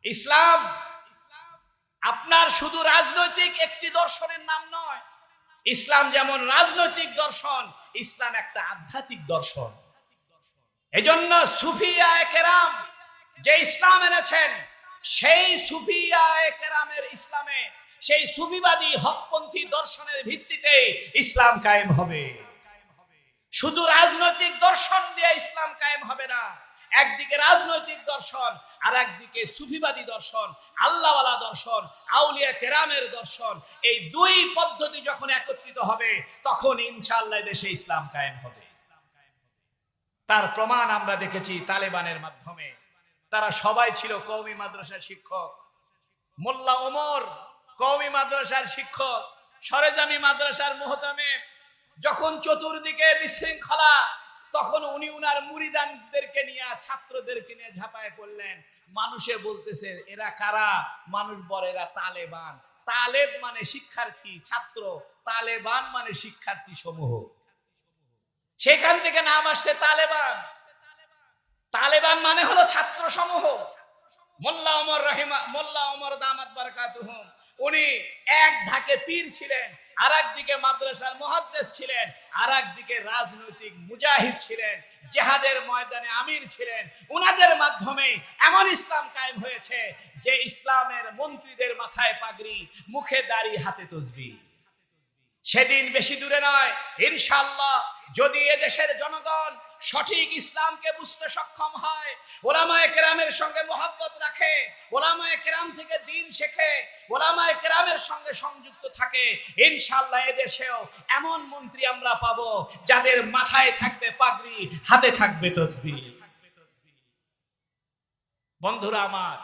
ইসলাম আপনার শুধু রাজনৈতিক একটি দর্শনের নাম নয়। ইসলাম যেমন রাজনৈতিক দর্শন, ইসলাম একটা আধ্যাত্মিক দর্শন। এজন্য সুফিয়ায়ে কেরাম যে ইসলাম এনেছেন, সেই সুফিয়ায়ে কেরামের ইসলামে, সেই সুফিবাদী হকপন্থী দর্শনের ভিত্তিতে ইসলাম কায়েম হবে। শুধু রাজনৈতিক দর্শন দিয়ে ইসলাম কায়েম হবে না। একদিকে রাজনৈতিক দর্শন, আর একদিকে সুফিবাদী দর্শন, আল্লাহওয়ালা দর্শন, আউলিয়া কেরামের দর্শন। এই দুই পদ্ধতি যখন একত্রিত হবে, তখন ইনশাআল্লাহ দেশে ইসলাম কায়েম হবে। তার প্রমাণ আমরা দেখেছি তালেবানের মাধ্যমে। তারা সবাই ছিল কওমি মাদ্রাসার শিক্ষক। মোল্লা ওমর কওমি মাদ্রাসার শিক্ষক, সরেজমি মাদ্রাসার মুহতামিম। যখন চতুর্দিকে বিশৃঙ্খলা, তখন উনি উনার মুরিদানদেরকে নিয়ে, ছাত্রদেরকে নিয়ে ঝাঁপায় পড়লেন। মানুষে বলতেছে এরা কারা? মানুষ বলে এরা তালেবান। তালেব মানে শিক্ষার্থী, ছাত্র, তালেবান মানে শিক্ষার্থী সমূহ। সেখান থেকে নাম আসছে তালেবান। তালেবান মানে হলো ছাত্র সমূহ। মোল্লা ওমর দামাত বারাকাতুহুম, উনি এক ধাকে পীর ছিলেন, আর একদিকে মাদ্রাসার মুহাদ্দিস ছিলেন, আর একদিকে রাজনৈতিক মুজাহিদ ছিলেন, জিহাদের ময়দানে আমির ছিলেন। উনাদের মাধ্যমে এমন ইসলাম কায়েম হয়েছে যে ইসলামের মন্ত্রীদের মাথায় পাগড়ি, মুখে দাড়ি, হাতে তসবিহ। সেদিন বেশি দূরে নয়, ইনশাআল্লাহ যদি এদেশের জনগণ সঠিক ইসলামকে বুঝতে সক্ষম হয়, ওলামায়ে কেরামের সঙ্গে মহব্বত রাখে, ওলামায়ে কেরাম থেকে দ্বীন শেখে, ওলামায়ে কেরামের সঙ্গে সংযুক্ত থাকে, ইনশাআল্লাহ এদেশেও এমন মন্ত্রী আমরা পাবো যাদের মাথায় থাকবে পাগড়ি, হাতে থাকবে তসবিহ। বন্ধুরা আমার,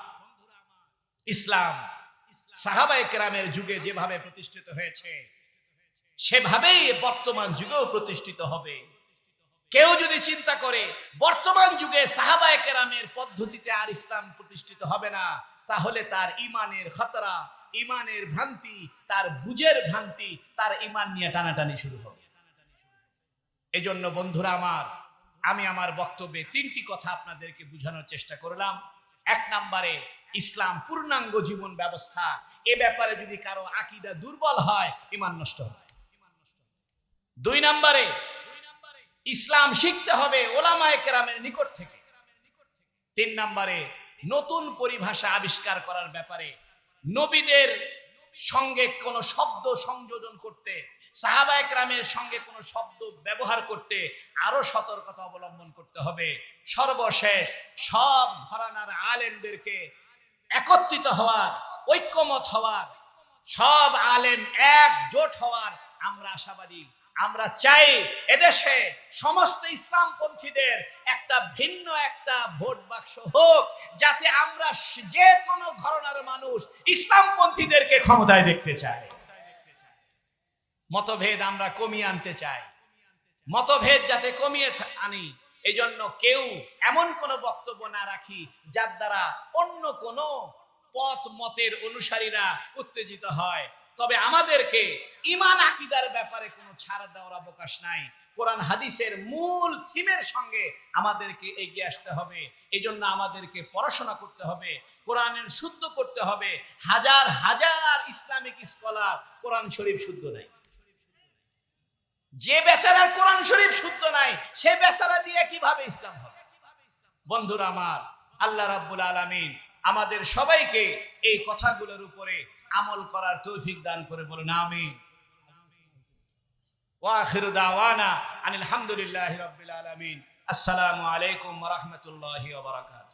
ইসলাম সাহাবায়ে কেরামের যুগে যেভাবে প্রতিষ্ঠিত হয়েছে, সেভাবেই বর্তমান যুগেও প্রতিষ্ঠিত হবে। কেউ যদি চিন্তা করে বর্তমান যুগে সাহাবায়ে কেরামের পদ্ধতিতে আর ইসলাম প্রতিষ্ঠিত হবে না, তাহলে তার ইমানের খতরা, ইমানের ভ্রান্তি, তার বুঝের ভ্রান্তি, তার ইমান নিয়ে টানাটানি শুরু হবে। এজন্য বন্ধুরা আমার, আমি আমার বক্তব্যে 3টি কথা আপনাদেরকে বোঝানোর চেষ্টা করলাম। 1 নম্বরে, ইসলাম পূর্ণাঙ্গ জীবন ব্যবস্থা। এ ব্যাপারে যদি কারো আকীদা দুর্বল হয়, ঈমান নষ্ট হয়। 2 নম্বরে, ইসলাম শিখতে হবে ওলামায়ে কেরামের নিকট থেকে। 3 নম্বরে, নতুন পরিভাষা আবিষ্কার করার ব্যাপারে নবীদের সঙ্গে কোন শব্দ সংযোজন করতে, সাহাবায়ে কেরামের সঙ্গে কোন শব্দ ব্যবহার করতে আরো সতর্কতা অবলম্বন করতে হবে। সর্বশেষ, সব ঘরানার আলেমদেরকে একত্রিত হওয়ার, ঐক্যমত হওয়ার, সব আলেম একজোট হওয়ার আমরা আশাবাদী। আমরা চাই এদেশে সমস্ত ইসলামপন্থীদের একটা ভিন্ন একটা ভোট বাক্স হোক, যাতে আমরা যে কোনো ঘরানার মানুষ ইসলামপন্থীদেরকে ক্ষমতায় দেখতে চাই। মতভেদ আমরা কমিয়ে আনতে চাই, মতভেদ যাতে কমিয়ে আনি। এই জন্য কেউ এমন কোন বক্তব্য না রাখি যার দ্বারা অন্য কোন পথ মতের অনুসারীরা উত্তেজিত হয়। তবে আমাদেরকে ঈমান আকীদার ব্যাপারে কোনো ছাড় দেওয়ার অবকাশ নাই। কোরআন হাদিসের মূল থিমের সঙ্গে আমাদেরকে এগিয়ে আসতে হবে। এই জন্য আমাদেরকে পড়াশোনা করতে হবে, কোরআনের শুদ্ধ করতে হবে। হাজার হাজার ইসলামিক স্কলার কোরআন শরীফ শুদ্ধ নাই। যে বেচারার কোরআন শরীফ শুদ্ধ নাই, সে বেচারা দিয়ে কিভাবে ইসলাম হবে? বন্ধুরা আমার, আল্লাহ রাব্বুল আলামিন আমাদের সবাইকে এই কথাগুলোর উপরে আমল করার তৌফিক দান করে, বলুন আমিন। ওয়া আখিরু দাওয়ানা আনিল হামদুলিল্লাহি রাব্বিল আলামিন। আসসালামু আলাইকুম ওয়া রাহমাতুল্লাহি ওয়া বারাকাতুহু।